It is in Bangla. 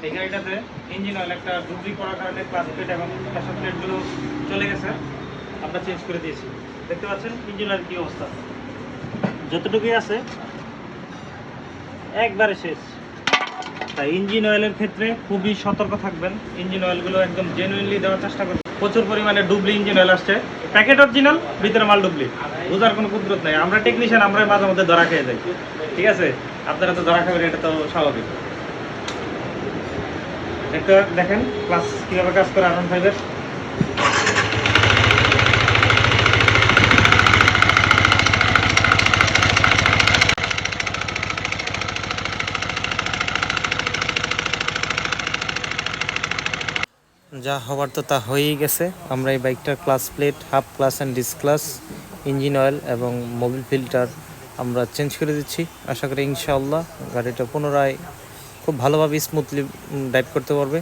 এই গাড়িটাতে ইঞ্জিন অয়েল একটা ডুবলি করার কারণে ক্লাস প্লেট এবং প্রেসার প্লেটগুলো চলে গেছে, আমরা চেঞ্জ করে দিয়েছি। দেখতে পাচ্ছেন ইঞ্জিন অয়েল কী অবস্থা, যতটুকুই আছে একবারে শেষ। তাই ইঞ্জিন অয়েলের ক্ষেত্রে খুবই সতর্ক থাকবেন। ইঞ্জিন অয়েলগুলো একদম জেনুইনলি দেওয়ার চেষ্টা করবেন। প্রচুর পরিমাণে ডুবলি ইঞ্জিন অয়েল আসছে, প্যাকেট অরিজিনাল, ভিতরে মাল ডুবলি, বোঝার কোনো কুদরত নাই। আমরা টেকনিশিয়ান, আমরা মাঝে মধ্যে ধরা খেয়ে যাই, ঠিক আছে? আপনারা তো ধরা খাবেন, এটা তো স্বাভাবিক। দেখেন ক্লাস কীভাবে কাজ করে R15 এর। যা হবার তো তা হয়েই গেছে। আমরা এই বাইকটার clutch plate, half clutch and disc clutch, engine oil এবং মোবিল ফিল্টার আমরা চেঞ্জ করে দিচ্ছি। আশা করি ইনশাআল্লাহ গাড়িটা পুনরায় খুব ভালোভাবে স্মুথলি ড্রাইভ করতে পারবে।